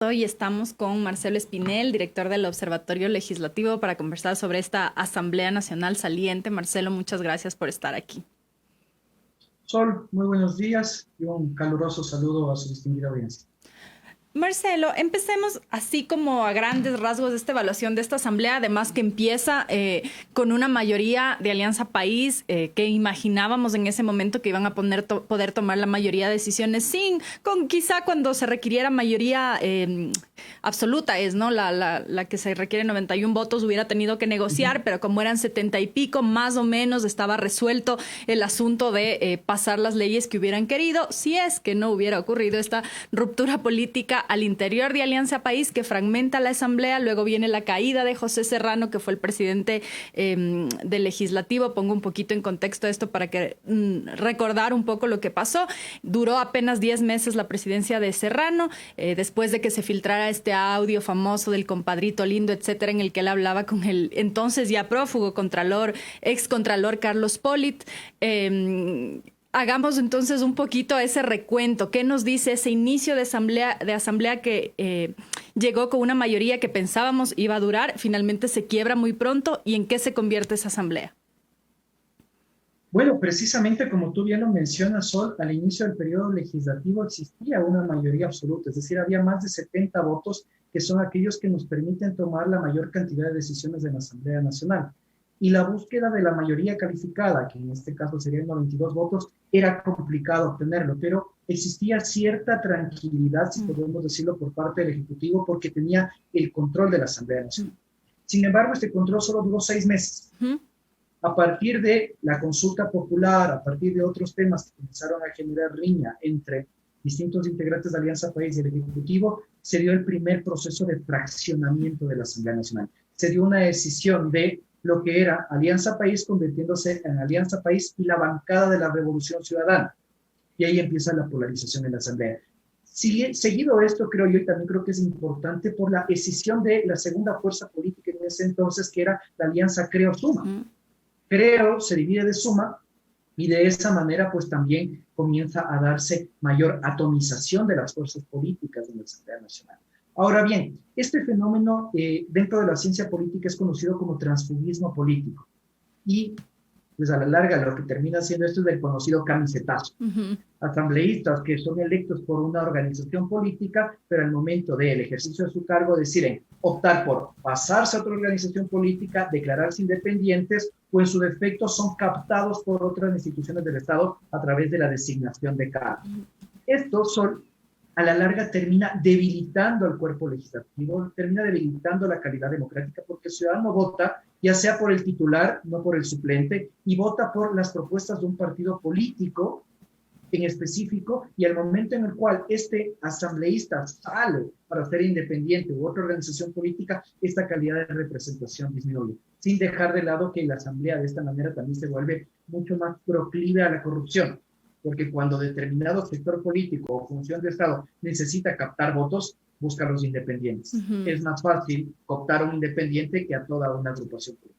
Hoy estamos con Marcelo Espinel, director del Observatorio Legislativo, para conversar sobre esta Asamblea Nacional saliente. Marcelo, muchas gracias por estar aquí. Sol, muy buenos días y un caluroso saludo a su distinguida audiencia. Marcelo, empecemos así como a grandes rasgos de esta evaluación de esta asamblea, además que empieza con una mayoría de Alianza País que imaginábamos en ese momento que iban a poder tomar la mayoría de decisiones con quizá cuando se requiriera mayoría absoluta ¿no? La que se requiere 91 votos hubiera tenido que negociar, pero como eran 70 y pico, más o menos estaba resuelto el asunto de pasar las leyes que hubieran querido, si es que no hubiera ocurrido esta ruptura política al interior de Alianza País que fragmenta la Asamblea. Luego viene la caída de José Serrano, que fue el presidente del Legislativo. Pongo un poquito en contexto esto para que recordar un poco lo que pasó. Duró apenas 10 meses la presidencia de Serrano, después de que se filtrara este audio famoso del compadrito lindo, etcétera, en el que él hablaba con el entonces ya prófugo ex contralor Carlos Polit. Hagamos entonces un poquito ese recuento. ¿Qué nos dice ese inicio de asamblea que llegó con una mayoría que pensábamos iba a durar, finalmente se quiebra muy pronto, y en qué se convierte esa asamblea? Bueno, precisamente como tú bien lo mencionas, Sol, al inicio del periodo legislativo existía una mayoría absoluta, es decir, había más de 70 votos que son aquellos que nos permiten tomar la mayor cantidad de decisiones de la Asamblea Nacional. Y la búsqueda de la mayoría calificada, que en este caso serían 92 votos, era complicado obtenerlo, pero existía cierta tranquilidad, si podemos decirlo, por parte del Ejecutivo, porque tenía el control de la Asamblea Nacional. Sin embargo, este control solo duró 6 meses. A partir de la consulta popular, a partir de otros temas que comenzaron a generar riña entre distintos integrantes de Alianza País y el Ejecutivo, se dio el primer proceso de fraccionamiento de la Asamblea Nacional. Se dio una decisión de lo que era Alianza País convirtiéndose en Alianza País y la bancada de la Revolución Ciudadana. Y ahí empieza la polarización en la Asamblea. Seguido esto, creo yo, y también creo que es importante por la escisión de la segunda fuerza política en ese entonces, que era la Alianza Creo-Suma. Creo se divide de Suma y de esa manera pues también comienza a darse mayor atomización de las fuerzas políticas en la Asamblea Nacional. Ahora bien, este fenómeno dentro de la ciencia política es conocido como transfugismo político y pues a la larga lo que termina siendo esto es del conocido camisetazo. Asambleístas que son electos por una organización política, pero al momento del ejercicio de su cargo deciden optar por pasarse a otra organización política, declararse independientes o en su defecto son captados por otras instituciones del Estado a través de la designación de cargos. Estos son a la larga termina debilitando al cuerpo legislativo, termina debilitando la calidad democrática, porque el ciudadano vota, ya sea por el titular, no por el suplente, y vota por las propuestas de un partido político en específico, y al momento en el cual este asambleísta sale para ser independiente u otra organización política, esta calidad de representación disminuye, sin dejar de lado que la asamblea de esta manera también se vuelve mucho más proclive a la corrupción. Porque cuando determinado sector político o función de Estado necesita captar votos, busca a los independientes. Es más fácil cooptar a un independiente que a toda una agrupación política.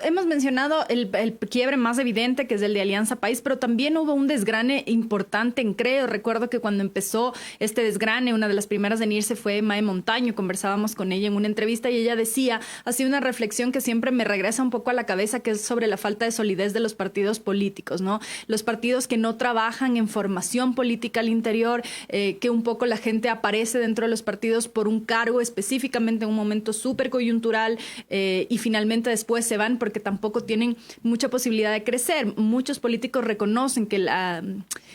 Hemos mencionado el quiebre más evidente, que es el de Alianza País, pero también hubo un desgrane importante en Creo. Recuerdo que cuando empezó este desgrane, una de las primeras en irse fue Mae Montaño. Conversábamos con ella en una entrevista y ella decía, hacía una reflexión que siempre me regresa un poco a la cabeza, que es sobre la falta de solidez de los partidos políticos, ¿no? Los partidos que no trabajan en formación política al interior, que un poco la gente aparece dentro de los partidos por un cargo específicamente en un momento súper coyuntural y finalmente después se van porque tampoco tienen mucha posibilidad de crecer. Muchos políticos reconocen que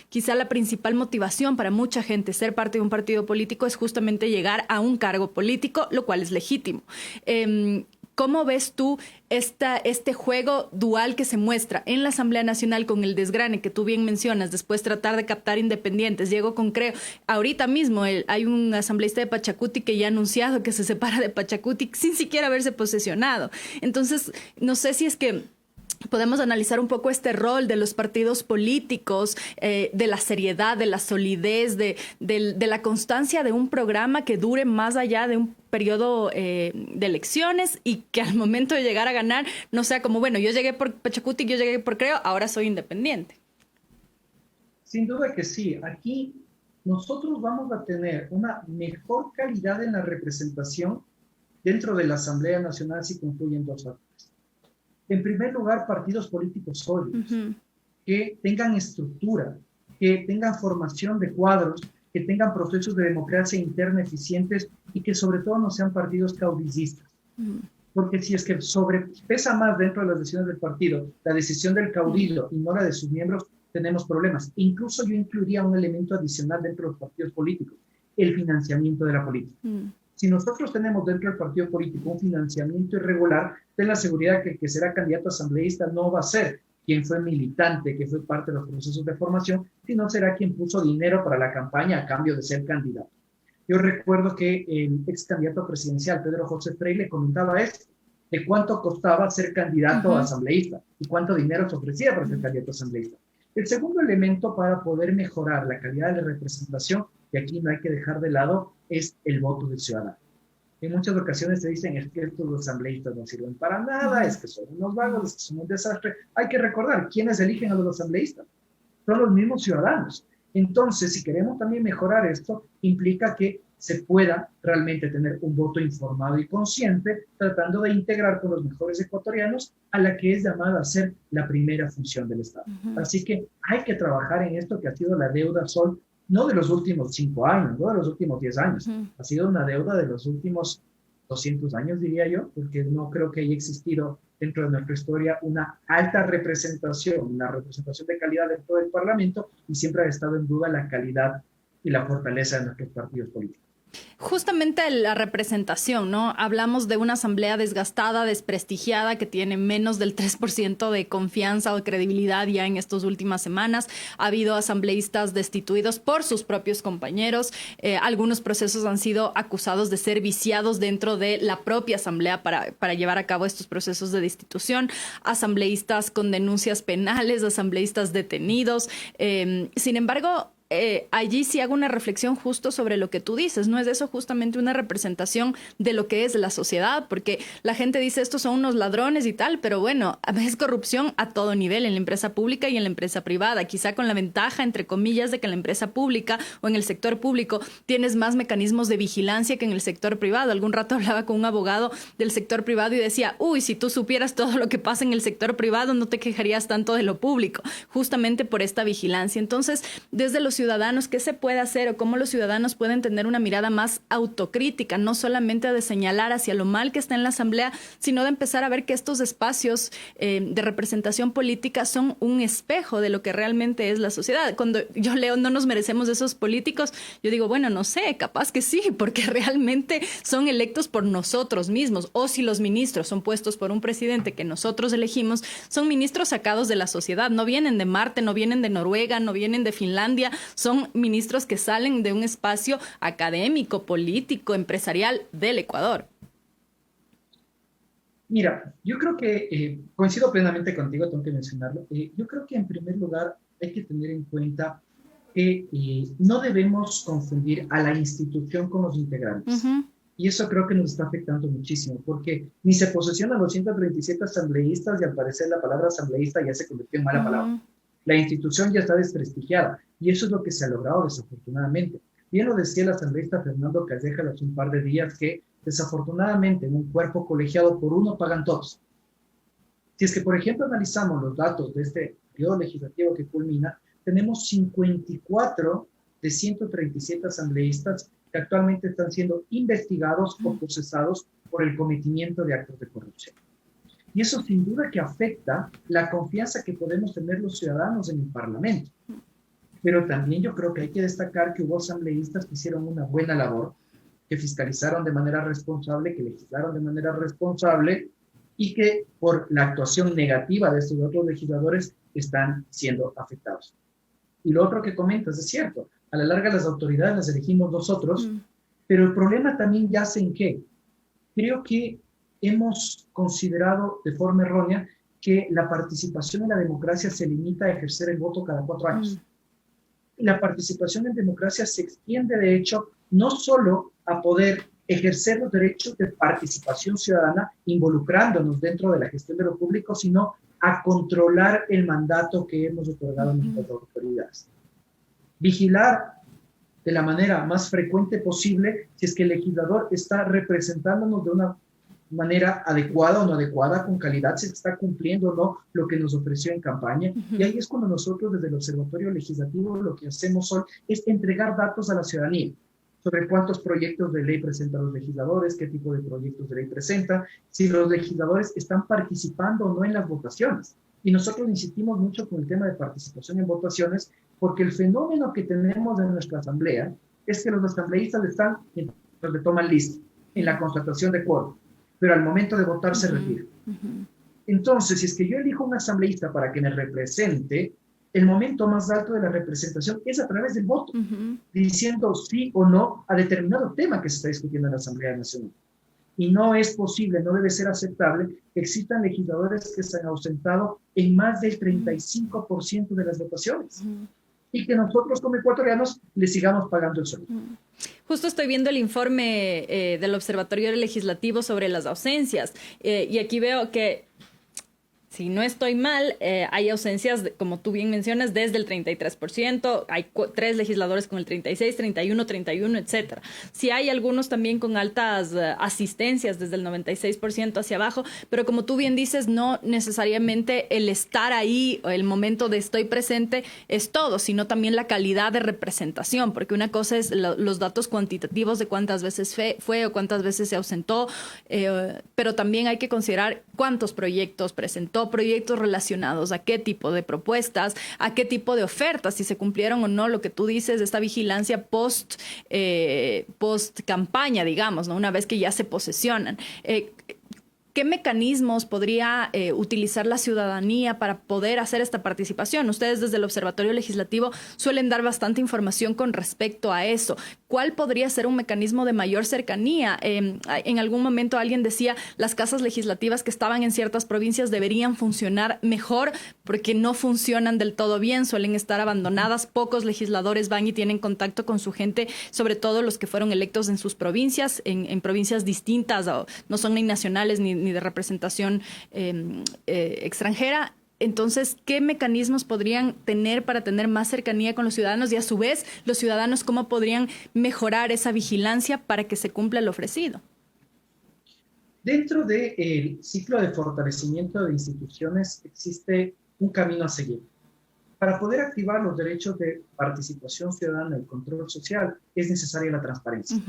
quizá la principal motivación para mucha gente ser parte de un partido político es justamente llegar a un cargo político, lo cual es legítimo. ¿Cómo ves tú este juego dual que se muestra en la Asamblea Nacional con el desgrane que tú bien mencionas, después tratar de captar independientes? Llego con Creo. Ahorita mismo hay un asambleísta de Pachacuti que ya ha anunciado que se separa de Pachacuti sin siquiera haberse posesionado. Entonces, no sé si es que podemos analizar un poco este rol de los partidos políticos, de la seriedad, de la solidez, de la constancia de un programa que dure más allá de un periodo de elecciones y que al momento de llegar a ganar no sea como, bueno, yo llegué por Pachacuti, yo llegué por Creo, ahora soy independiente. Sin duda que sí. Aquí nosotros vamos a tener una mejor calidad en la representación dentro de la Asamblea Nacional si confluyen dos factores. En primer lugar, partidos políticos sólidos, que tengan estructura, que tengan formación de cuadros, que tengan procesos de democracia interna eficientes y que sobre todo no sean partidos caudillistas. Porque si es que sobrepesa más dentro de las decisiones del partido la decisión del caudillo y no la de sus miembros, tenemos problemas. Incluso yo incluiría un elemento adicional dentro de los partidos políticos, el financiamiento de la política. Si nosotros tenemos dentro del partido político un financiamiento irregular, ten la seguridad que el que será candidato asambleísta no va a ser quien fue militante, que fue parte de los procesos de formación, sino será quien puso dinero para la campaña a cambio de ser candidato. Yo recuerdo que el ex candidato presidencial, Pedro José Freire, comentaba esto, de cuánto costaba ser candidato asambleísta y cuánto dinero se ofrecía para ser candidato asambleísta. El segundo elemento para poder mejorar la calidad de la representación, que aquí no hay que dejar de lado, es el voto del ciudadano. En muchas ocasiones se dicen es que estos asambleístas no sirven para nada, es que son unos vagos, es que son un desastre. Hay que recordar, ¿quiénes eligen a los asambleístas? Son los mismos ciudadanos. Entonces, si queremos también mejorar esto, implica que se pueda realmente tener un voto informado y consciente, tratando de integrar con los mejores ecuatorianos a la que es llamada a ser la primera función del Estado. Así que hay que trabajar en esto que ha sido la deuda, Sol, no de los últimos 5 años, no de los últimos 10 años, ha sido una deuda de los últimos 200 años, diría yo, porque no creo que haya existido dentro de nuestra historia una alta representación, una representación de calidad dentro del Parlamento, y siempre ha estado en duda la calidad y la fortaleza de nuestros partidos políticos. Justamente la representación, ¿no? Hablamos de una asamblea desgastada, desprestigiada, que tiene menos del 3% de confianza o credibilidad ya en estas últimas semanas. Ha habido asambleístas destituidos por sus propios compañeros. Algunos procesos han sido acusados de ser viciados dentro de la propia asamblea para llevar a cabo estos procesos de destitución. Asambleístas con denuncias penales, asambleístas detenidos. Sin embargo, allí sí hago una reflexión justo sobre lo que tú dices. ¿No es eso justamente una representación de lo que es la sociedad? Porque la gente dice estos son unos ladrones y tal, pero bueno, es corrupción a todo nivel, en la empresa pública y en la empresa privada. Quizá con la ventaja, entre comillas, de que en la empresa pública o en el sector público tienes más mecanismos de vigilancia que en el sector privado. Algún rato hablaba con un abogado del sector privado y decía, uy, si tú supieras todo lo que pasa en el sector privado, no te quejarías tanto de lo público, justamente por esta vigilancia. Entonces, desde los ciudadanos, ¿qué se puede hacer o cómo los ciudadanos pueden tener una mirada más autocrítica, no solamente de señalar hacia lo mal que está en la asamblea, sino de empezar a ver que estos espacios de representación política son un espejo de lo que realmente es la sociedad? Cuando yo leo no nos merecemos esos políticos, yo digo, bueno, no sé, capaz que sí, porque realmente son electos por nosotros mismos, o si los ministros son puestos por un presidente que nosotros elegimos, son ministros sacados de la sociedad, no vienen de Marte, no vienen de Noruega, no vienen de Finlandia, son ministros que salen de un espacio académico, político, empresarial del Ecuador. Mira, yo creo que coincido plenamente contigo, tengo que mencionarlo. Yo creo que en primer lugar hay que tener en cuenta que no debemos confundir a la institución con los integrantes. Y eso creo que nos está afectando muchísimo, porque ni se posesionan los 137 asambleístas y al parecer la palabra asambleísta ya se convirtió en mala palabra. La institución ya está desprestigiada y eso es lo que se ha logrado desafortunadamente. Bien lo decía el asambleísta Fernando Calleja hace un par de días, que desafortunadamente en un cuerpo colegiado por uno pagan todos. Si es que, por ejemplo, analizamos los datos de este periodo legislativo que culmina, tenemos 54 de 137 asambleístas que actualmente están siendo investigados o procesados por el cometimiento de actos de corrupción. Y eso sin duda que afecta la confianza que podemos tener los ciudadanos en el Parlamento. Pero también yo creo que hay que destacar que hubo asambleístas que hicieron una buena labor, que fiscalizaron de manera responsable, que legislaron de manera responsable y que por la actuación negativa de estos otros legisladores están siendo afectados. Y lo otro que comentas es cierto, a la larga las autoridades las elegimos nosotros, pero el problema también yace en que creo que hemos considerado de forma errónea que la participación en la democracia se limita a ejercer el voto cada 4 años. La participación en democracia se extiende, de hecho, no solo a poder ejercer los derechos de participación ciudadana involucrándonos dentro de la gestión de lo público, sino a controlar el mandato que hemos otorgado a nuestras autoridades. Vigilar de la manera más frecuente posible si es que el legislador está representándonos de una manera adecuada o no adecuada, con calidad, si está cumpliendo o no lo que nos ofreció en campaña. Y ahí es cuando nosotros desde el Observatorio Legislativo lo que hacemos hoy es entregar datos a la ciudadanía sobre cuántos proyectos de ley presentan los legisladores, qué tipo de proyectos de ley presentan, si los legisladores están participando o no en las votaciones. Y nosotros insistimos mucho con el tema de participación en votaciones, porque el fenómeno que tenemos en nuestra asamblea es que los asambleístas están donde toman lista, en la constatación de quórum, pero al momento de votar se retiran. Entonces, si es que yo elijo un asambleísta para que me represente, el momento más alto de la representación es a través del voto, diciendo sí o no a determinado tema que se está discutiendo en la Asamblea Nacional. Y no es posible, no debe ser aceptable que existan legisladores que se han ausentado en más del 35% de las votaciones. Y que nosotros como ecuatorianos le sigamos pagando el sueldo. Justo estoy viendo el informe del Observatorio Legislativo sobre las ausencias y aquí veo que, si no estoy mal, hay ausencias, como tú bien mencionas, desde el 33%, hay 3 legisladores con el 36, 31, 31, etcétera. Sí hay algunos también con altas asistencias, desde el 96% hacia abajo, pero como tú bien dices, no necesariamente el estar ahí, o el momento de estoy presente es todo, sino también la calidad de representación, porque una cosa es los datos cuantitativos de cuántas veces fue o cuántas veces se ausentó, pero también hay que considerar cuántos proyectos presentó, proyectos relacionados a qué tipo de propuestas, a qué tipo de ofertas, si se cumplieron o no, lo que tú dices, esta vigilancia post campaña, digamos, ¿no? Una vez que ya se posesionan. ¿Qué mecanismos podría utilizar la ciudadanía para poder hacer esta participación? Ustedes desde el Observatorio Legislativo suelen dar bastante información con respecto a eso. ¿Cuál podría ser un mecanismo de mayor cercanía? En algún momento alguien decía las casas legislativas que estaban en ciertas provincias deberían funcionar mejor porque no funcionan del todo bien, suelen estar abandonadas. Pocos legisladores van y tienen contacto con su gente, sobre todo los que fueron electos en sus provincias, en provincias distintas, no son ni nacionales ni de representación extranjera. Entonces, ¿qué mecanismos podrían tener para tener más cercanía con los ciudadanos? Y a su vez, los ciudadanos, ¿cómo podrían mejorar esa vigilancia para que se cumpla lo ofrecido? Dentro del ciclo de fortalecimiento de instituciones existe un camino a seguir. Para poder activar los derechos de participación ciudadana y control social, es necesaria la transparencia.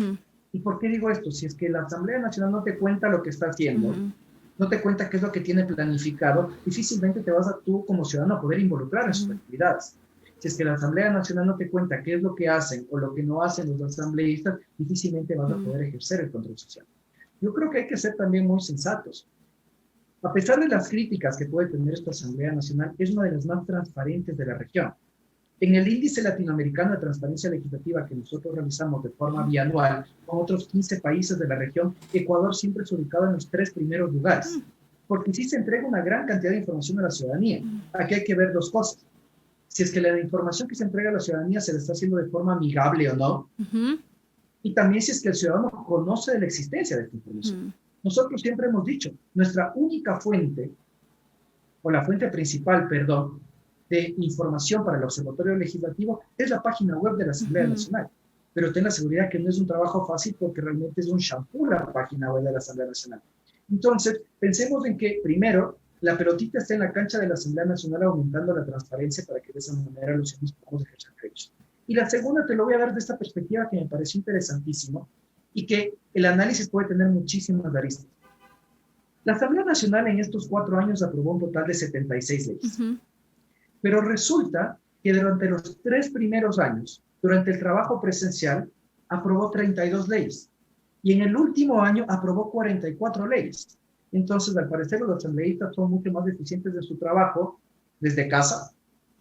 ¿Y por qué digo esto? Si es que la Asamblea Nacional no te cuenta lo que está haciendo, no te cuenta qué es lo que tiene planificado, difícilmente te vas a tú como ciudadano a poder involucrar en sus actividades. Si es que la Asamblea Nacional no te cuenta qué es lo que hacen o lo que no hacen los asambleístas, difícilmente vas a poder ejercer el control social. Yo creo que hay que ser también muy sensatos. A pesar de las críticas que puede tener esta Asamblea Nacional, es una de las más transparentes de la región. En el índice latinoamericano de transparencia legislativa que nosotros realizamos de forma bianual con otros 15 países de la región, Ecuador siempre es ubicado en los 3 primeros lugares, porque sí se entrega una gran cantidad de información a la ciudadanía. Aquí hay que ver 2 cosas. Si es que la información que se entrega a la ciudadanía se le está haciendo de forma amigable o no, y también si es que el ciudadano conoce de la existencia de esta información. Nosotros siempre hemos dicho, nuestra única fuente, o la fuente principal, perdón, de información para el Observatorio Legislativo es la página web de la Asamblea Nacional. Pero ten la seguridad que no es un trabajo fácil porque realmente es un shampoo la página web de la Asamblea Nacional. Entonces, pensemos en que, primero, la pelotita está en la cancha de la Asamblea Nacional aumentando la transparencia para que de esa manera los ciudadanos podamos ejercer derechos. Y la segunda te lo voy a dar de esta perspectiva que me pareció interesantísimo y que el análisis puede tener muchísimas aristas. La Asamblea Nacional en estos 4 años aprobó un total de 76 leyes. Pero resulta que durante los 3 primeros años, durante el trabajo presencial, aprobó 32 leyes. Y en el último año aprobó 44 leyes. Entonces, al parecer, los asambleístas son mucho más eficientes de su trabajo desde casa,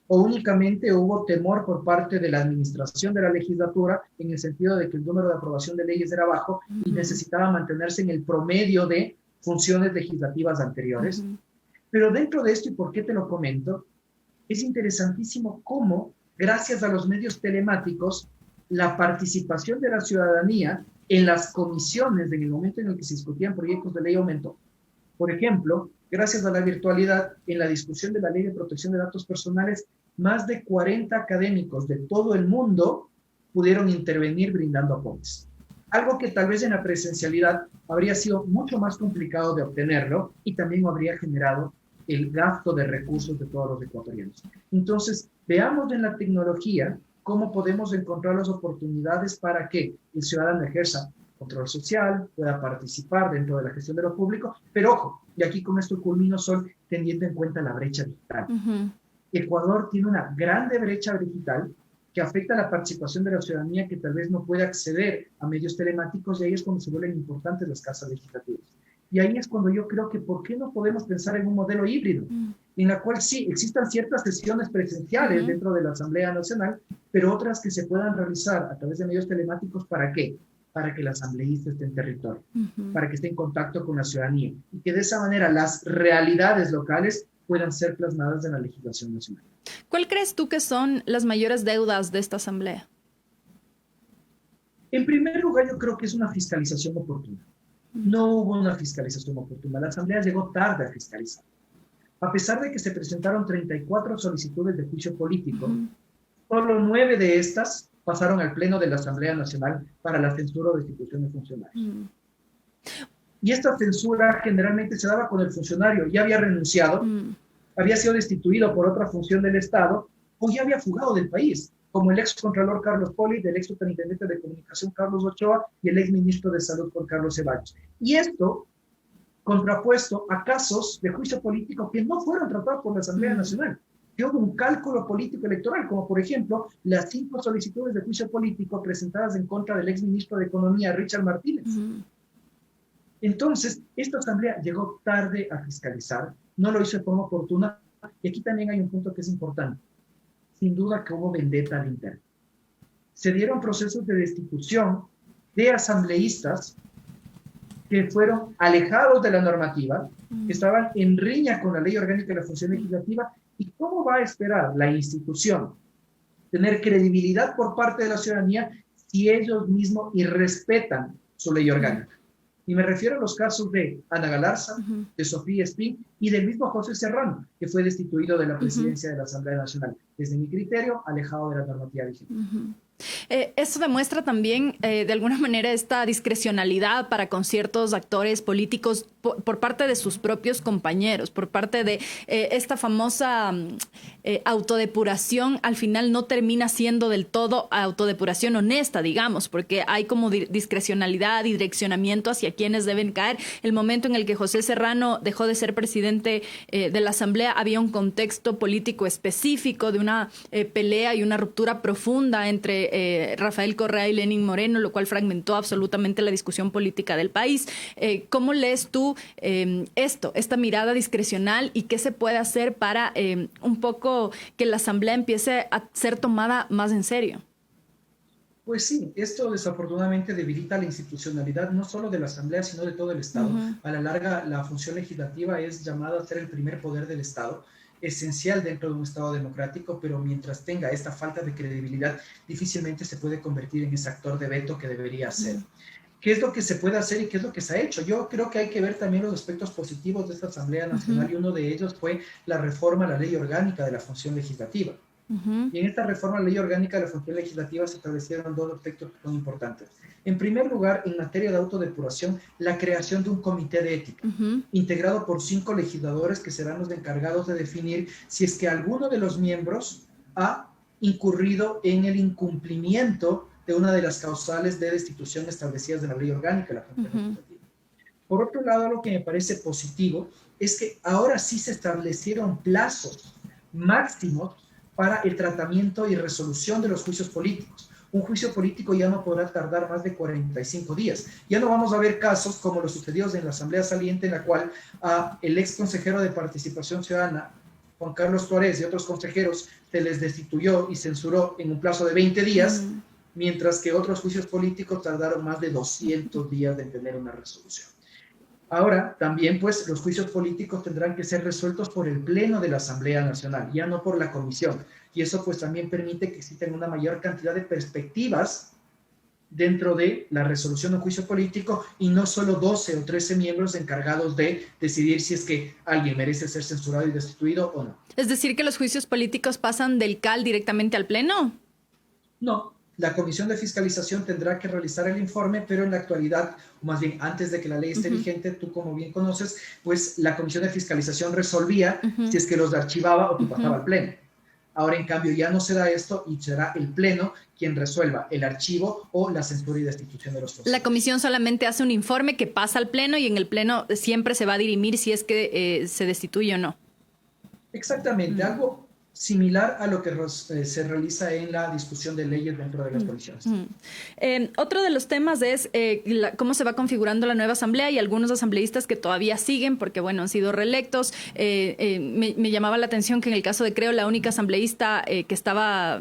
o únicamente hubo temor por parte de la administración de la legislatura en el sentido de que el número de aprobación de leyes era bajo y necesitaba mantenerse en el promedio de funciones legislativas anteriores. Pero dentro de esto, ¿y por qué te lo comento? Es interesantísimo cómo, gracias a los medios telemáticos, la participación de la ciudadanía en las comisiones en el momento en el que se discutían proyectos de ley aumentó. Por ejemplo, gracias a la virtualidad, en la discusión de la Ley de Protección de Datos Personales, más de 40 académicos de todo el mundo pudieron intervenir brindando apoyos. Algo que tal vez en la presencialidad habría sido mucho más complicado de obtenerlo y también habría generado el gasto de recursos de todos los ecuatorianos. Entonces, veamos en la tecnología cómo podemos encontrar las oportunidades para que el ciudadano ejerza control social, pueda participar dentro de la gestión de lo público, pero ojo, y aquí con esto culmino, Sol, teniendo en cuenta la brecha digital. Ecuador tiene una grande brecha digital que afecta a la participación de la ciudadanía que tal vez no puede acceder a medios telemáticos, y ahí es cuando se vuelven importantes las casas legislativas. Y ahí es cuando yo creo que ¿por qué no podemos pensar en un modelo híbrido? En la cual sí existan ciertas sesiones presenciales dentro de la Asamblea Nacional, pero otras que se puedan realizar a través de medios telemáticos. ¿Para qué? Para que el asambleísta esté en territorio, para que esté en contacto con la ciudadanía y que de esa manera las realidades locales puedan ser plasmadas en la legislación nacional. ¿Cuál crees tú que son las mayores deudas de esta asamblea? En primer lugar, yo creo que es una fiscalización oportuna. No hubo una fiscalización oportuna. La asamblea llegó tarde a fiscalizar. A pesar de que se presentaron 34 solicitudes de juicio político, solo 9 de estas pasaron al Pleno de la Asamblea Nacional para la censura o destitución de funcionarios. Y esta censura generalmente se daba cuando el funcionario ya había renunciado, había sido destituido por otra función del Estado o ya había fugado del país, como el ex contralor Carlos Poli, el ex superintendente de comunicación Carlos Ochoa y el ex ministro de Salud Juan Carlos Ceballos. Y esto contrapuesto a casos de juicio político que no fueron tratados por la Asamblea Nacional, que hubo un cálculo político electoral, como por ejemplo las 5 solicitudes de juicio político presentadas en contra del ex ministro de Economía, Richard Martínez. Entonces, esta asamblea llegó tarde a fiscalizar, no lo hizo de forma oportuna, y aquí también hay un punto que es importante. Sin duda que hubo vendetta al interno. Se dieron procesos de destitución de asambleístas que fueron alejados de la normativa, que estaban en riña con la ley orgánica de la función legislativa. ¿Y cómo va a esperar la institución tener credibilidad por parte de la ciudadanía si ellos mismos irrespetan su ley orgánica? Y me refiero a los casos de Ana Galarza, de Sofía Espín y del mismo José Serrano, que fue destituido de la presidencia de la Asamblea Nacional. Desde mi criterio, alejado de la normativa vigente. Eso demuestra también, de alguna manera, esta discrecionalidad para con ciertos actores políticos por parte de sus propios compañeros, por parte de esta famosa autodepuración. Al final no termina siendo del todo autodepuración honesta, digamos, porque hay como discrecionalidad y direccionamiento hacia quienes deben caer. El momento en el que José Serrano dejó de ser presidente de la Asamblea, había un contexto político específico de una pelea y una ruptura profunda entre Rafael Correa y Lenín Moreno, lo cual fragmentó absolutamente la discusión política del país. ¿Cómo lees tú esta mirada discrecional y qué se puede hacer para un poco que la Asamblea empiece a ser tomada más en serio? Pues sí, esto desafortunadamente debilita la institucionalidad no solo de la Asamblea, sino de todo el Estado. A la larga, la función legislativa es llamada a ser el primer poder del Estado, esencial dentro de un Estado democrático, pero mientras tenga esta falta de credibilidad, difícilmente se puede convertir en ese actor de veto que debería ser. ¿Qué es lo que se puede hacer y qué es lo que se ha hecho? Yo creo que hay que ver también los aspectos positivos de esta Asamblea Nacional, y uno de ellos fue la reforma a la ley orgánica de la función legislativa. Y en esta reforma a la ley orgánica de la función legislativa se establecieron 2 aspectos que son importantes. En primer lugar, en materia de autodepuración, la creación de un comité de ética, integrado por 5 legisladores que serán los encargados de definir si es que alguno de los miembros ha incurrido en el incumplimiento de una de las causales de destitución establecidas en la ley orgánica de la función legislativa. Por otro lado, lo que me parece positivo es que ahora sí se establecieron plazos máximos para el tratamiento y resolución de los juicios políticos. Un juicio político ya no podrá tardar más de 45 días. Ya no vamos a ver casos como los sucedidos en la Asamblea Saliente, en la cual el ex consejero de Participación Ciudadana, Juan Carlos Suárez, y otros consejeros se les destituyó y censuró en un plazo de 20 días, mientras que otros juicios políticos tardaron más de 200 días en tener una resolución. Ahora, también, pues, los juicios políticos tendrán que ser resueltos por el Pleno de la Asamblea Nacional, ya no por la Comisión. Y eso, pues, también permite que existen una mayor cantidad de perspectivas dentro de la resolución de un juicio político y no solo 12 o 13 miembros encargados de decidir si es que alguien merece ser censurado y destituido o no. Es decir, que los juicios políticos pasan del CAL directamente al Pleno. No. la Comisión de Fiscalización tendrá que realizar el informe, pero en la actualidad, o más bien antes de que la ley esté vigente, tú como bien conoces, pues la Comisión de Fiscalización resolvía si es que los archivaba o que pasaba al Pleno. Ahora, en cambio, ya no será esto y será el Pleno quien resuelva el archivo o la censura y destitución de los funcionarios. La comisión solamente hace un informe que pasa al Pleno y en el Pleno siempre se va a dirimir si es que se destituye o no. Exactamente, algo similar a lo que se realiza en la discusión de leyes dentro de las comisiones. Otro de los temas es cómo se va configurando la nueva asamblea y algunos asambleístas que todavía siguen porque, bueno, han sido reelectos. Me llamaba la atención que en el caso de Creo, la única asambleísta que estaba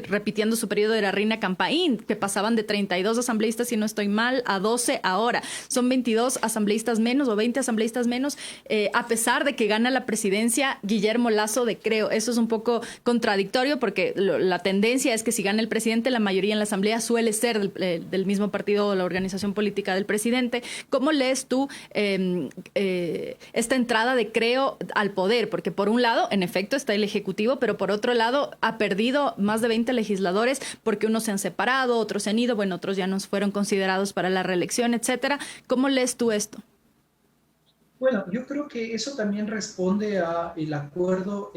repitiendo su periodo era Rina Campaín, que pasaban de 32 asambleístas, si no estoy mal, a 12 ahora. Son 22 asambleístas menos o 20 asambleístas menos, a pesar de que gana la presidencia Guillermo Lasso de Creo. Eso es un poco contradictorio porque la tendencia es que si gana el presidente, la mayoría en la asamblea suele ser del mismo partido o la organización política del presidente. ¿Cómo lees tú esta entrada de Creo al poder? Porque por un lado, en efecto, está el Ejecutivo, pero por otro lado, ha perdido más de 20 legisladores porque unos se han separado, otros se han ido, bueno, otros ya no fueron considerados para la reelección, etcétera. ¿Cómo lees tú esto? Bueno, yo creo que eso también responde al acuerdo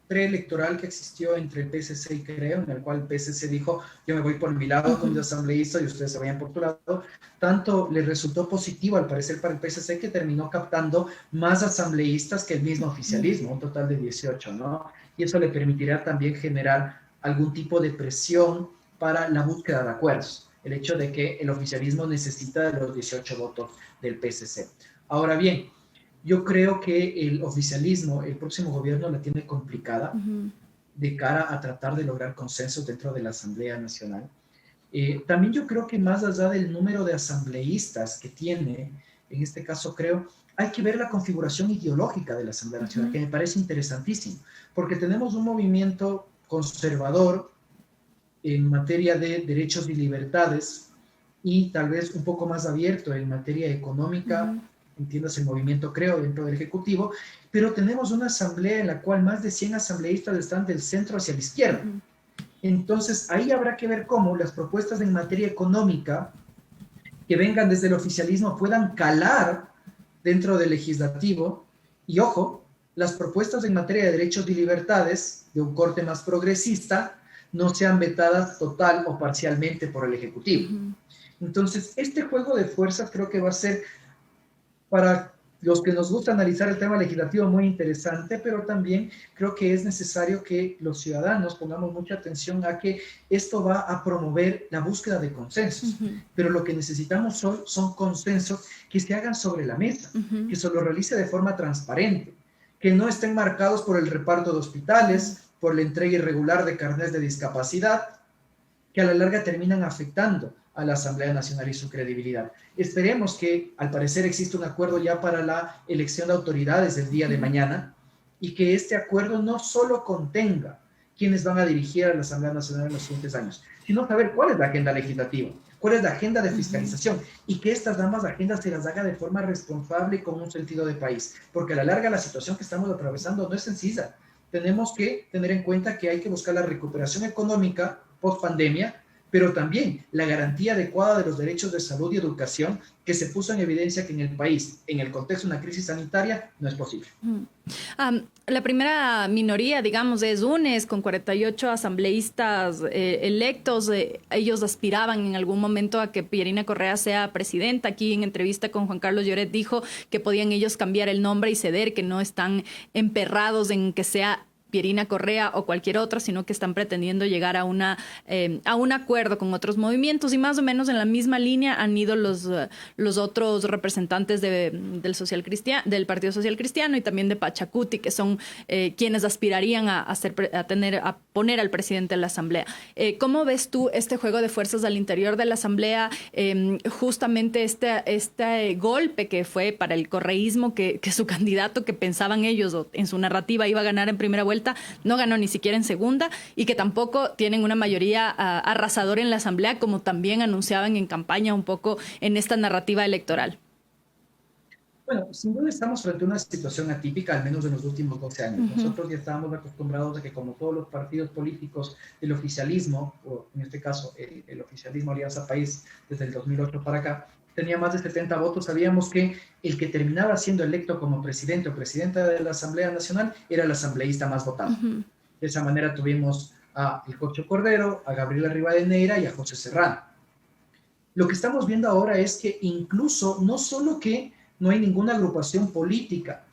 preelectoral que existió entre el PSC y Creo, en el cual el PSC dijo, yo me voy por mi lado con el asambleísta y ustedes se vayan por tu lado. Tanto le resultó positivo, al parecer, para el PSC, que terminó captando más asambleístas que el mismo oficialismo, un total de 18, ¿no? Y eso le permitirá también generar algún tipo de presión para la búsqueda de acuerdos, el hecho de que el oficialismo necesita de los 18 votos del PSC. Ahora bien, yo creo que el oficialismo, el próximo gobierno la tiene complicada de cara a tratar de lograr consensos dentro de la Asamblea Nacional. También yo creo que más allá del número de asambleístas que tiene, en este caso Creo, hay que ver la configuración ideológica de la Asamblea Nacional, que me parece interesantísimo, porque tenemos un movimiento conservador en materia de derechos y libertades y tal vez un poco más abierto en materia económica, entiendas el movimiento Creo dentro del Ejecutivo, pero tenemos una asamblea en la cual más de 100 asambleístas están del centro hacia la izquierda. Entonces ahí habrá que ver cómo las propuestas en materia económica que vengan desde el oficialismo puedan calar dentro del legislativo y, ojo, las propuestas en materia de derechos y libertades de un corte más progresista no sean vetadas total o parcialmente por el Ejecutivo. Entonces, este juego de fuerzas creo que va a ser, para los que nos gusta analizar el tema legislativo, muy interesante, pero también creo que es necesario que los ciudadanos pongamos mucha atención a que esto va a promover la búsqueda de consensos. Pero lo que necesitamos hoy son consensos que se hagan sobre la mesa, que se lo realice de forma transparente, que no estén marcados por el reparto de hospitales, por la entrega irregular de carnets de discapacidad, que a la larga terminan afectando a la Asamblea Nacional y su credibilidad. Esperemos que, al parecer, existe un acuerdo ya para la elección de autoridades el día de mañana y que este acuerdo no solo contenga quienes van a dirigir a la Asamblea Nacional en los siguientes años, sino saber cuál es la agenda legislativa, cuál es la agenda de fiscalización y que estas ambas agendas se las haga de forma responsable y con un sentido de país, porque a la larga la situación que estamos atravesando no es sencilla. Tenemos que tener en cuenta que hay que buscar la recuperación económica post pandemia, pero también la garantía adecuada de los derechos de salud y educación que se puso en evidencia que en el país, en el contexto de una crisis sanitaria, no es posible. La primera minoría, digamos, es UNES, con 48 asambleístas electos. Ellos aspiraban en algún momento a que Pierina Correa sea presidenta. Aquí en entrevista con Juan Carlos Lloret dijo que podían ellos cambiar el nombre y ceder, que no están emperrados en que sea Pierina Correa o cualquier otra, sino que están pretendiendo llegar a un acuerdo con otros movimientos, y más o menos en la misma línea han ido los otros representantes del Partido Social Cristiano y también de Pachacuti, que son quienes aspirarían a poner al presidente en la Asamblea. ¿Cómo ves tú este juego de fuerzas al interior de la Asamblea? Justamente este golpe que fue para el correísmo, que su candidato, que pensaban ellos o en su narrativa iba a ganar en primera vuelta, no ganó ni siquiera en segunda, y que tampoco tienen una mayoría arrasadora en la Asamblea, como también anunciaban en campaña un poco en esta narrativa electoral. Bueno, sin duda estamos frente a una situación atípica, al menos en los últimos 12 años. Nosotros ya estábamos acostumbrados a que, como todos los partidos políticos del oficialismo, o en este caso el oficialismo Alianza País desde el 2008 para acá, tenía más de 70 votos. Sabíamos que el que terminaba siendo electo como presidente o presidenta de la Asamblea Nacional era el asambleísta más votado. De esa manera tuvimos a El Cocho Cordero, a Gabriela Rivadeneira y a José Serrano. Lo que estamos viendo ahora es que incluso no solo que no hay ninguna agrupación política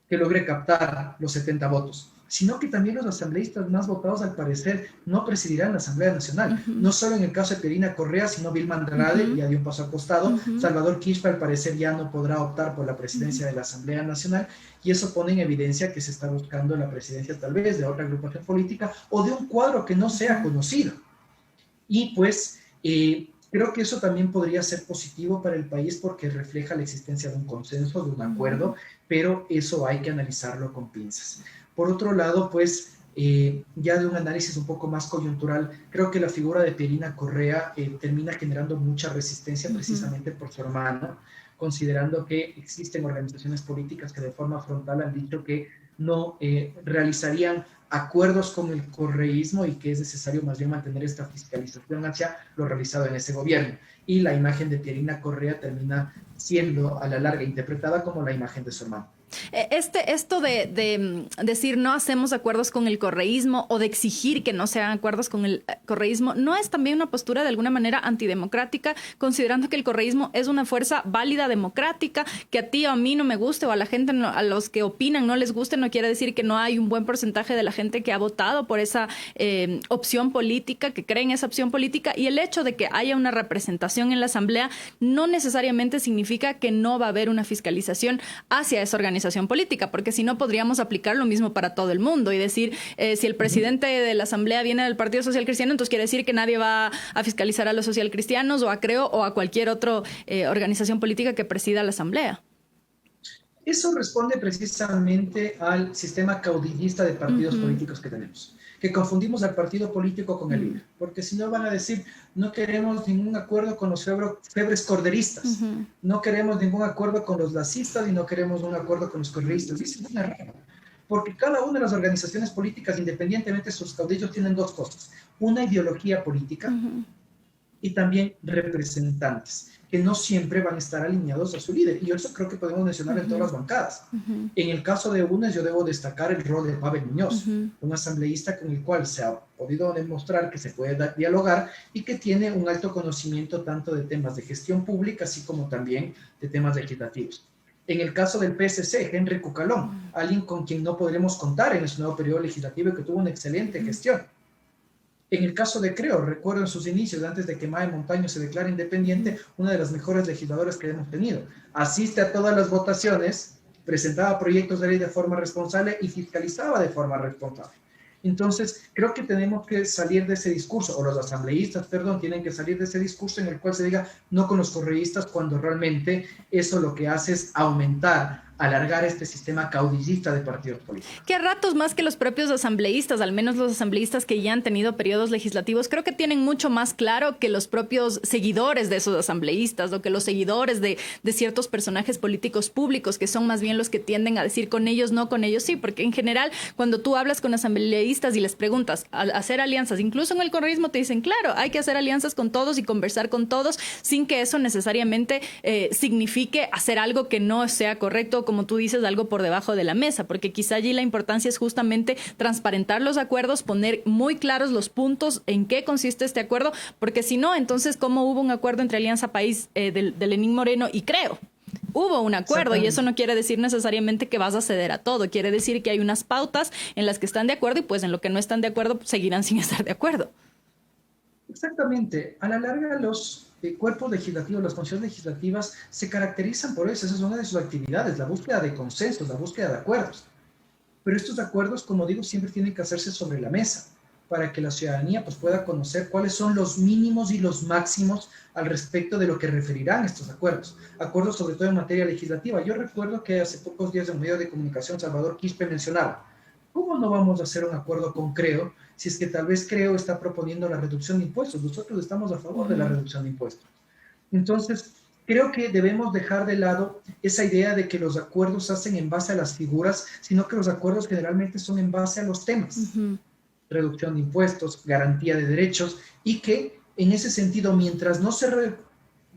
que logre captar los 70 votos, sino que también los asambleístas más votados, al parecer, no presidirán la Asamblea Nacional. No solo en el caso de Pierina Correa, sino Vilma Andrade, ya dio un paso al costado. Salvador Quispe, al parecer, ya no podrá optar por la presidencia de la Asamblea Nacional, y eso pone en evidencia que se está buscando la presidencia tal vez de otra agrupación política o de un cuadro que no sea conocido. Y pues creo que eso también podría ser positivo para el país porque refleja la existencia de un consenso, de un acuerdo, pero eso hay que analizarlo con pinzas. Por otro lado, pues ya de un análisis un poco más coyuntural, creo que la figura de Pierina Correa termina generando mucha resistencia precisamente por su hermano, considerando que existen organizaciones políticas que de forma frontal han dicho que no realizarían acuerdos con el correísmo y que es necesario más bien mantener esta fiscalización hacia lo realizado en ese gobierno. Y la imagen de Pierina Correa termina siendo a la larga interpretada como la imagen de su hermano. Esto de decir no hacemos acuerdos con el correísmo o de exigir que no se hagan acuerdos con el correísmo, ¿no es también una postura de alguna manera antidemocrática, considerando que el correísmo es una fuerza válida democrática, que a ti o a mí no me guste o a la gente, no, a los que opinan no les guste, no quiere decir que no hay un buen porcentaje de la gente que ha votado por esa opción política, que cree en esa opción política, y el hecho de que haya una representación en la Asamblea no necesariamente significa que no va a haber una fiscalización hacia esa organización política, porque si no podríamos aplicar lo mismo para todo el mundo y decir, si el presidente de la Asamblea viene del Partido Social Cristiano, entonces quiere decir que nadie va a fiscalizar a los socialcristianos o a Creo o a cualquier otra organización política que presida la Asamblea. Eso responde precisamente al sistema caudillista de partidos políticos que tenemos, que confundimos al partido político con el líder, porque si no van a decir, no queremos ningún acuerdo con los febres corderistas, no queremos ningún acuerdo con los lacistas y no queremos un acuerdo con los correístas. Y eso es una rara, porque cada una de las organizaciones políticas, independientemente de sus caudillos, tienen dos cosas: una ideología política y también representantes, que no siempre van a estar alineados a su líder. Y eso creo que podemos mencionar en todas las bancadas. En el caso de UNES, yo debo destacar el rol de Pavel Muñoz, un asambleísta con el cual se ha podido demostrar que se puede dialogar y que tiene un alto conocimiento tanto de temas de gestión pública, así como también de temas legislativos. En el caso del PSC, Henry Cucalón, alguien con quien no podremos contar en este nuevo periodo legislativo y que tuvo una excelente gestión. En el caso de Creo, recuerdo en sus inicios, antes de que Mae Montaño se declare independiente, una de las mejores legisladoras que hemos tenido. Asiste a todas las votaciones, presentaba proyectos de ley de forma responsable y fiscalizaba de forma responsable. Entonces, creo que tenemos que salir de ese discurso, o los asambleístas, perdón, tienen que salir de ese discurso en el cual se diga no con los correístas, cuando realmente eso lo que hace es aumentar, alargar este sistema caudillista de partidos políticos. Que a ratos más que los propios asambleístas, al menos los asambleístas que ya han tenido periodos legislativos, creo que tienen mucho más claro que los propios seguidores de esos asambleístas o que los seguidores de ciertos personajes políticos públicos, que son más bien los que tienden a decir con ellos no, con ellos sí, porque en general cuando tú hablas con asambleístas y les preguntas a hacer alianzas, incluso en el correísmo te dicen, claro, hay que hacer alianzas con todos y conversar con todos sin que eso necesariamente signifique hacer algo que no sea correcto, como tú dices, algo por debajo de la mesa, porque quizá allí la importancia es justamente transparentar los acuerdos, poner muy claros los puntos en qué consiste este acuerdo, porque si no, entonces, ¿cómo hubo un acuerdo entre Alianza País de Lenín Moreno y Creo? Hubo un acuerdo y eso no quiere decir necesariamente que vas a ceder a todo, quiere decir que hay unas pautas en las que están de acuerdo y pues en lo que no están de acuerdo seguirán sin estar de acuerdo. Exactamente. A la larga los cuerpos legislativos, las funciones legislativas se caracterizan por eso, esa es una de sus actividades, la búsqueda de consensos, la búsqueda de acuerdos. Pero estos acuerdos, como digo, siempre tienen que hacerse sobre la mesa para que la ciudadanía pues, pueda conocer cuáles son los mínimos y los máximos al respecto de lo que referirán estos acuerdos. Acuerdos sobre todo en materia legislativa. Yo recuerdo que hace pocos días en un medio de comunicación Salvador Quispe mencionaba, ¿cómo no vamos a hacer un acuerdo con Creo si es que tal vez Creo está proponiendo la reducción de impuestos? Nosotros estamos a favor de la reducción de impuestos. Entonces, Creo que debemos dejar de lado esa idea de que los acuerdos se hacen en base a las figuras, sino que los acuerdos generalmente son en base a los temas. Reducción de impuestos, garantía de derechos, y que en ese sentido, mientras no se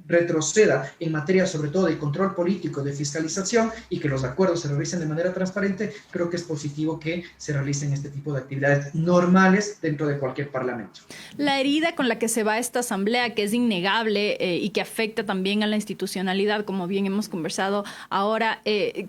retroceda en materia sobre todo de control político, de fiscalización, y que los acuerdos se realicen de manera transparente, creo que es positivo que se realicen este tipo de actividades normales dentro de cualquier parlamento. La herida con la que se va esta asamblea, que es innegable y que afecta también a la institucionalidad, como bien hemos conversado ahora,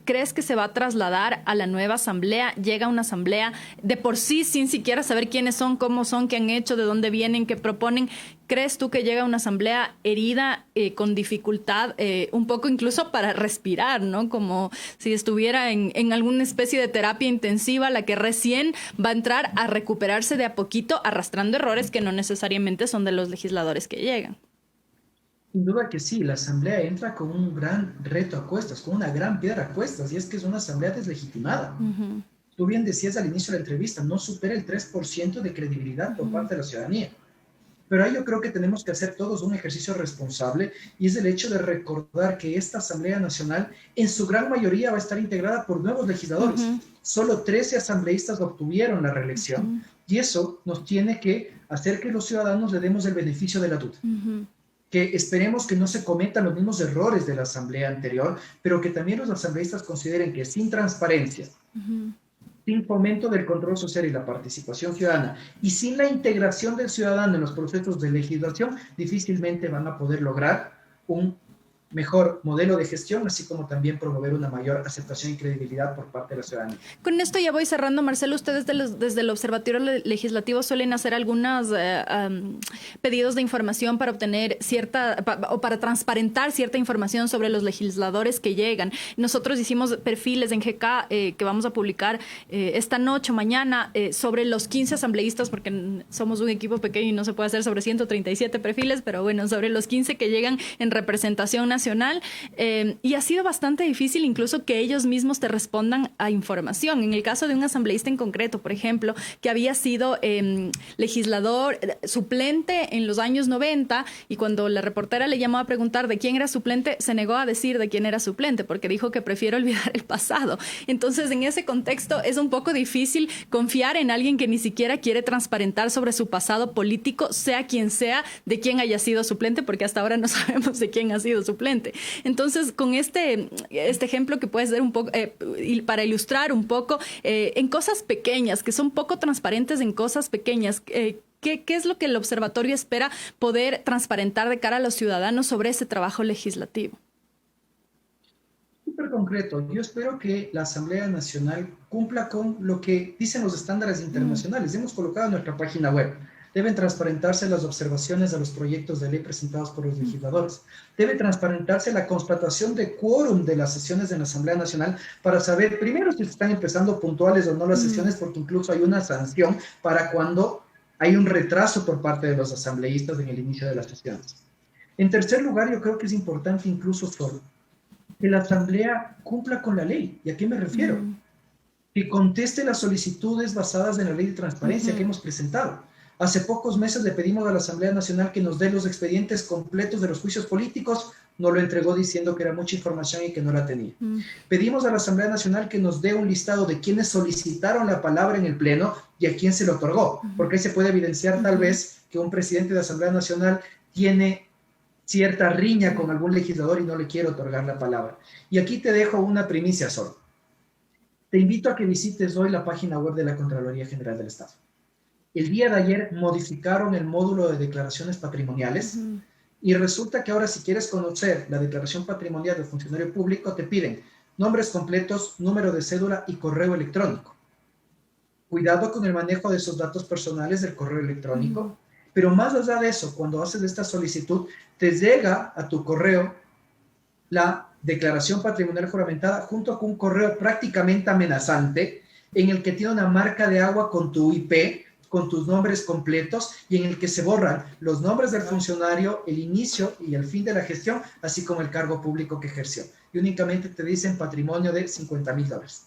¿crees que se va a trasladar a la nueva asamblea? Llega una asamblea de por sí sin siquiera saber quiénes son, cómo son, qué han hecho, de dónde vienen, qué proponen. ¿Crees tú que llega una asamblea herida, con dificultad, un poco incluso para respirar, ¿no? Como si estuviera en alguna especie de terapia intensiva, la que recién va a entrar a recuperarse de a poquito, arrastrando errores que no necesariamente son de los legisladores que llegan? Sin duda que sí, la asamblea entra con un gran reto a cuestas, con una gran piedra a cuestas, y es que es una asamblea deslegitimada. Tú bien decías al inicio de la entrevista, no supera el 3% de credibilidad por parte de la ciudadanía. Pero ahí yo creo que tenemos que hacer todos un ejercicio responsable, y es el hecho de recordar que esta Asamblea Nacional en su gran mayoría va a estar integrada por nuevos legisladores. Solo 13 asambleístas obtuvieron la reelección, y eso nos tiene que hacer que los ciudadanos le demos el beneficio de la duda. Que esperemos que no se cometan los mismos errores de la asamblea anterior, pero que también los asambleístas consideren que sin transparencia, sin fomento del control social y la participación ciudadana, y sin la integración del ciudadano en los procesos de legislación, difícilmente van a poder lograr un mejor modelo de gestión, así como también promover una mayor aceptación y credibilidad por parte de la ciudadanía. Con esto ya voy cerrando, Marcelo. Ustedes desde el Observatorio Legislativo suelen hacer algunos pedidos de información para obtener o para transparentar cierta información sobre los legisladores que llegan. Nosotros hicimos perfiles en GK que vamos a publicar esta noche o mañana sobre los 15 asambleístas, porque somos un equipo pequeño y no se puede hacer sobre 137 perfiles, pero bueno, sobre los 15 que llegan en representación nacional. Y ha sido bastante difícil incluso que ellos mismos te respondan a información. En el caso de un asambleísta en concreto, por ejemplo, que había sido legislador suplente en los años 90, y cuando la reportera le llamó a preguntar de quién era suplente, se negó a decir de quién era suplente porque dijo que prefiere olvidar el pasado. Entonces, en ese contexto es un poco difícil confiar en alguien que ni siquiera quiere transparentar sobre su pasado político, sea quien sea, de quién haya sido suplente, porque hasta ahora no sabemos de quién ha sido suplente. Entonces, con este ejemplo que puede ser un poco, para ilustrar un poco, en cosas pequeñas, que son poco transparentes en cosas pequeñas, ¿qué es lo que el observatorio espera poder transparentar de cara a los ciudadanos sobre ese trabajo legislativo? Súper concreto. Yo espero que la Asamblea Nacional cumpla con lo que dicen los estándares internacionales. Hemos colocado en nuestra página web. Deben transparentarse las observaciones a los proyectos de ley presentados por los legisladores. Debe transparentarse la constatación de quórum de las sesiones de la Asamblea Nacional para saber primero si están empezando puntuales o no las sesiones, porque incluso hay una sanción para cuando hay un retraso por parte de los asambleístas en el inicio de las sesiones. En tercer lugar, yo creo que es importante incluso que la Asamblea cumpla con la ley. ¿Y a qué me refiero? Que conteste las solicitudes basadas en la ley de transparencia que hemos presentado. Hace pocos meses le pedimos a la Asamblea Nacional que nos dé los expedientes completos de los juicios políticos, nos lo entregó diciendo que era mucha información y que no la tenía. Pedimos a la Asamblea Nacional que nos dé un listado de quienes solicitaron la palabra en el Pleno y a quién se lo otorgó, porque ahí se puede evidenciar tal vez que un presidente de la Asamblea Nacional tiene cierta riña con algún legislador y no le quiere otorgar la palabra. Y aquí te dejo una primicia solo. Te invito a que visites hoy la página web de la Contraloría General del Estado. El día de ayer modificaron el módulo de declaraciones patrimoniales y resulta que ahora si quieres conocer la declaración patrimonial del funcionario público te piden nombres completos, número de cédula y correo electrónico. Cuidado con el manejo de esos datos personales del correo electrónico, pero más allá de eso, cuando haces esta solicitud, te llega a tu correo la declaración patrimonial juramentada junto con un correo prácticamente amenazante en el que tiene una marca de agua con tu IP, con tus nombres completos, y en el que se borran los nombres del funcionario, el inicio y el fin de la gestión, así como el cargo público que ejerció. Y únicamente te dicen patrimonio de $50,000.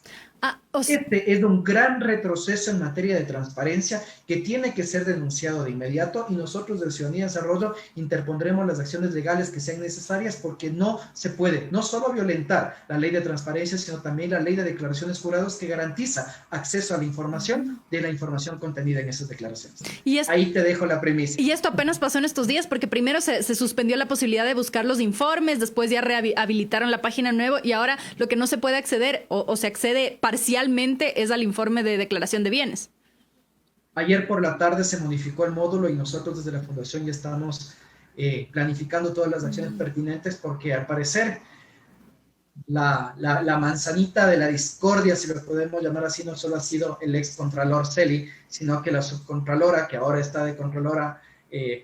Este es un gran retroceso en materia de transparencia que tiene que ser denunciado de inmediato y nosotros de Ciudadanía y Desarrollo interpondremos las acciones legales que sean necesarias porque no se puede no solo violentar la ley de transparencia, sino también la ley de declaraciones juradas que garantiza acceso a la información de la información contenida en esas declaraciones. Ahí te dejo la premisa. Y esto apenas pasó en estos días porque primero se suspendió la posibilidad de buscar los informes, después ya rehabilitaron la página nueva y ahora lo que no se puede acceder o se accede parcialmente es al informe de declaración de bienes. Ayer por la tarde se modificó el módulo y nosotros desde la Fundación ya estamos planificando todas las acciones pertinentes porque al parecer la manzanita de la discordia, si lo podemos llamar así, no solo ha sido el ex contralor Celi, sino que la subcontralora, que ahora está de contralora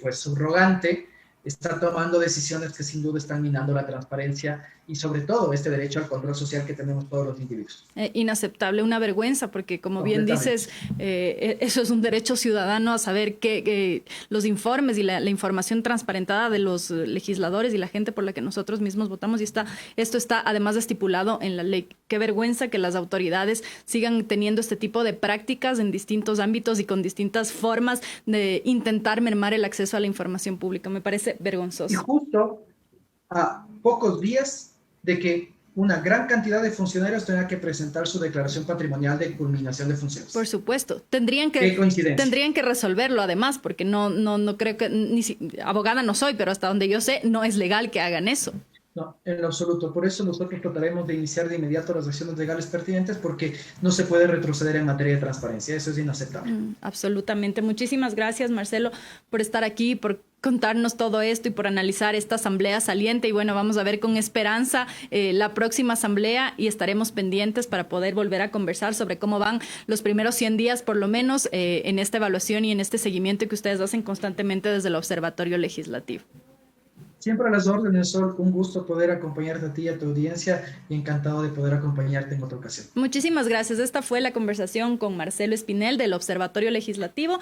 pues subrogante, está tomando decisiones que sin duda están minando la transparencia y sobre todo este derecho al control social que tenemos todos los individuos. Inaceptable, una vergüenza, porque como bien dices, eso es un derecho ciudadano a saber que los informes y la información transparentada de los legisladores y la gente por la que nosotros mismos votamos, y esto está además estipulado en la ley. Qué vergüenza que las autoridades sigan teniendo este tipo de prácticas en distintos ámbitos y con distintas formas de intentar mermar el acceso a la información pública. Me parece vergonzoso. Y justo a pocos días de que una gran cantidad de funcionarios tenga que presentar su declaración patrimonial de culminación de funciones. Por supuesto. Tendrían que resolverlo además, porque no creo que, abogada no soy, pero hasta donde yo sé, no es legal que hagan eso. No, en lo absoluto. Por eso nosotros trataremos de iniciar de inmediato las acciones legales pertinentes porque no se puede retroceder en materia de transparencia. Eso es inaceptable. Absolutamente. Muchísimas gracias, Marcelo, por estar aquí, por contarnos todo esto y por analizar esta asamblea saliente. Y bueno, vamos a ver con esperanza la próxima asamblea y estaremos pendientes para poder volver a conversar sobre cómo van los primeros 100 días, por lo menos, en esta evaluación y en este seguimiento que ustedes hacen constantemente desde el Observatorio Legislativo. Siempre a las órdenes, Sol. Un gusto poder acompañarte a ti y a tu audiencia y encantado de poder acompañarte en otra ocasión. Muchísimas gracias. Esta fue la conversación con Marcelo Espinel del Observatorio Legislativo.